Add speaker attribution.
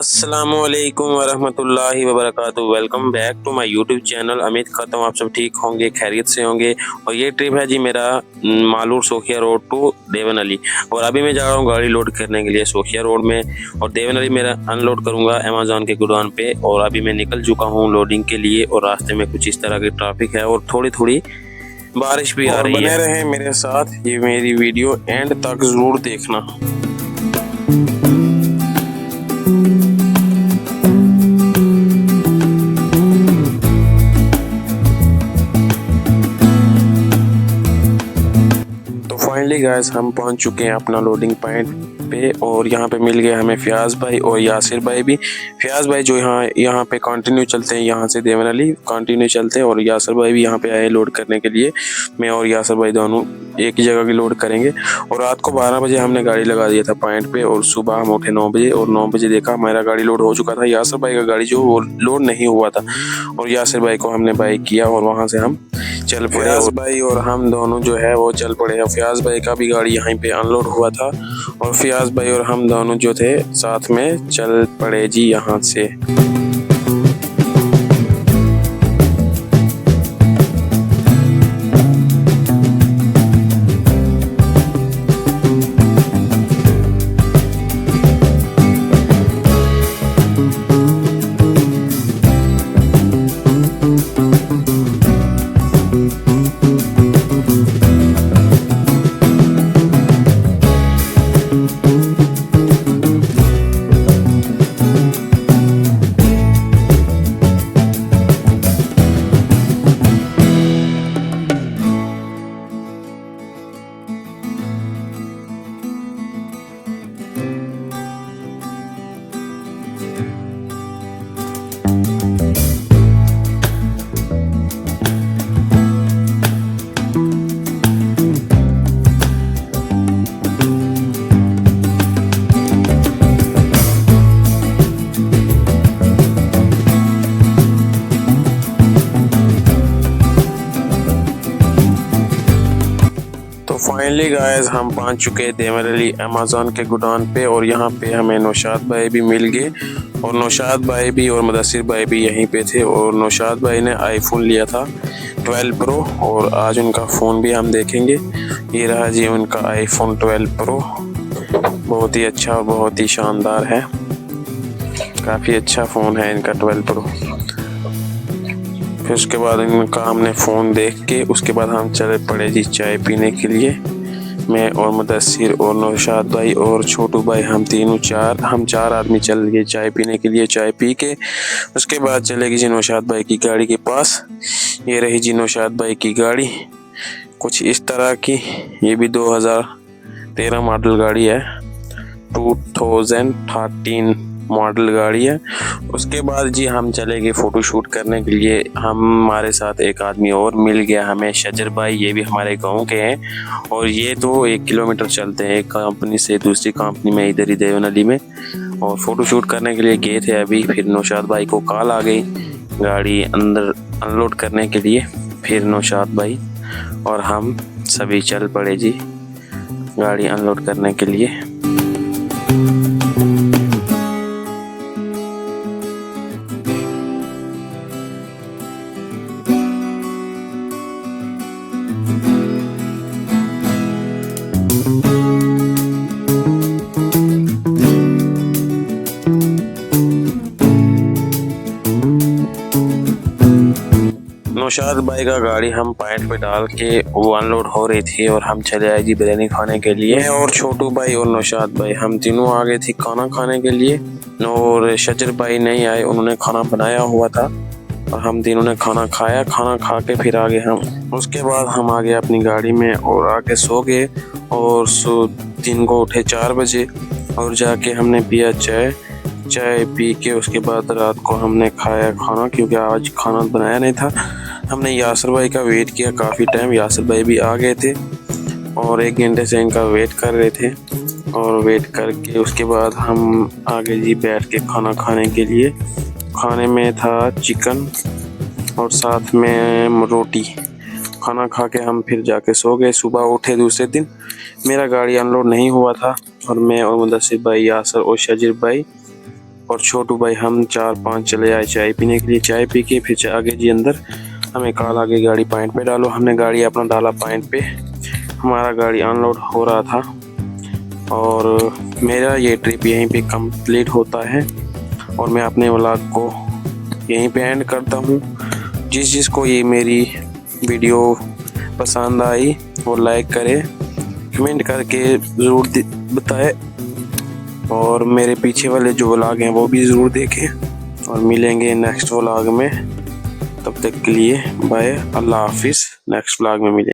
Speaker 1: अस्सलामुअलैकुम वरहमतुल्लाहि वबरकातुहू। Welcome back to my YouTube channel. उम्मीद करता हूँ आप सब ठीक होंगे, खैरियत से होंगे। और ये ट्रिप है जी मेरा मालूर सोखिया रोड टू देवन अली। और अभी मैं जा रहा हूँ गाड़ी लोड करने के लिए सोखिया रोड में, और देवन अली मेरा अनलोड करूँगा अमेज़न के गोडाउन पे। और अभी मैं निकल चुका हूँ लोडिंग के लिए, और रास्ते में कुछ इस तरह की ट्रैफिक है और थोड़ी थोड़ी बारिश भी आ रही है। बने रहे मेरे साथ, ये मेरी वीडियो एंड तक जरूर देखना। फाइनली गाइस हम पहुंच चुके हैं अपना लोडिंग पॉइंट पे, और यहाँ पे मिल गए हमें फयाज भाई और यासिर भाई भी। फयाज भाई जो यहाँ पे कंटिन्यू चलते हैं, यहाँ से देवन अली कंटिन्यू चलते हैं, और यासिर भाई भी यहाँ पे आए लोड करने के लिए। मैं और यासिर भाई दोनों एक ही जगह की लोड करेंगे। और रात को 12 बजे हमने गाड़ी लगा दिया था पॉइंट पे, और सुबह हम उठे 9 बजे, और 9 बजे देखा हमारा गाड़ी लोड हो चुका था। यासिर भाई का गाड़ी जो वो लोड नहीं हुआ था, और यासिर भाई को हमने बाइक किया और वहाँ से हम चल पड़े। फयाज भाई और हम दोनों जो है वो चल पड़े। फयाज भाई का भी गाड़ी यहीं पे अनलोड हुआ था, और फयाज भाई और हम दोनों जो थे साथ में चल पड़े जी यहाँ से। फाइनली गाइस हम पहुंच चुके हैं देवन अली अमेज़न के गोडाउन पे, और यहाँ पे हमें नौशाद भाई भी मिल गए। और नौशाद भाई भी और मुदस्सिर भाई भी यहीं पे थे। और नौशाद भाई ने आईफोन लिया था 12 प्रो, और आज उनका फ़ोन भी हम देखेंगे। ये रहा जी उनका आईफोन 12 प्रो, बहुत ही अच्छा और बहुत ही शानदार है। काफ़ी अच्छा फ़ोन है इनका 12 प्रो। फिर उसके बाद इनका हमने फ़ोन देख के उसके बाद हम चले पड़े जी चाय पीने के लिए। मैं और मुदस्सिर और नौशाद भाई और छोटू भाई, हम चार आदमी चल गए चाय पीने के लिए। चाय पी के उसके बाद चलेगी जी नौशाद भाई की गाड़ी के पास। ये रही जी नौशाद भाई की गाड़ी, कुछ इस तरह की। ये भी 2013 मॉडल गाड़ी है, 2013 मॉडल गाड़ी है। उसके बाद जी हम चले गए फ़ोटो शूट करने के लिए। हमारे साथ एक आदमी और मिल गया हमें, शजर भाई। ये भी हमारे गांव के हैं, और ये तो 1 किलोमीटर चलते हैं एक कंपनी से दूसरी कंपनी में, इधर ही देवन अली में। और फ़ोटो शूट करने के लिए गए थे अभी। फिर नौशाद भाई को कॉल आ गई गाड़ी अंदर अनलोड करने के लिए। फिर नौशाद भाई और हम सभी चल पड़े जी गाड़ी अनलोड करने के लिए। नौशाद भाई का गाड़ी हम पॉइंट पे डाल के वो अनलोड हो रही थी, और हम चले आए जी बिरयानी खाने के लिए। मैं और छोटू भाई और नौशाद भाई हम तीनों आ गए थे खाना खाने के लिए। और शजर भाई नहीं आए, उन्होंने खाना बनाया हुआ था, और हम तीनों ने खाना खाया। खाना खा के फिर आगे हम उसके बाद हम आ गए अपनी गाड़ी में और आके सो गए। और दिन को उठे 4 बजे, और जाके हमने पिया चाय पी के उसके बाद रात को हमने खाया खाना, क्योंकि आज खाना बनाया नहीं था। हमने यासिर भाई का वेट किया काफ़ी टाइम। यासिर भाई भी आ गए थे, और 1 घंटे से इनका वेट कर रहे थे। और वेट करके उसके बाद हम आगे जी बैठ के खाना खाने के लिए। खाने में था चिकन और साथ में रोटी। खाना खा के हम फिर जाके सो गए। सुबह उठे दूसरे दिन, मेरा गाड़ी अनलोड नहीं हुआ था और मैं और मुदस्सिर भाई, यासर और शजीर भाई और छोटू भाई हम 4-5 चले आए चाय पीने के लिए। चाय पी के फिर आगे जी अंदर हमें कॉल आ गई गाड़ी पॉइंट पे डालो। हमने गाड़ी अपना डाला पॉइंट पे। हमारा गाड़ी अनलोड हो रहा था और मेरा ये ट्रिप यहीं पे कंप्लीट होता है और मैं अपने व्लॉग को यहीं पे एंड करता हूँ। जिसको ये मेरी वीडियो पसंद आई वो लाइक करे, कमेंट करके ज़रूर बताए और मेरे पीछे वाले जो व्लॉग हैं वो भी ज़रूर देखें और मिलेंगे नेक्स्ट व्लॉग में। तब तक के लिए बाय, अल्लाह हाफिज़। नेक्स्ट व्लॉग में मिलेंगे।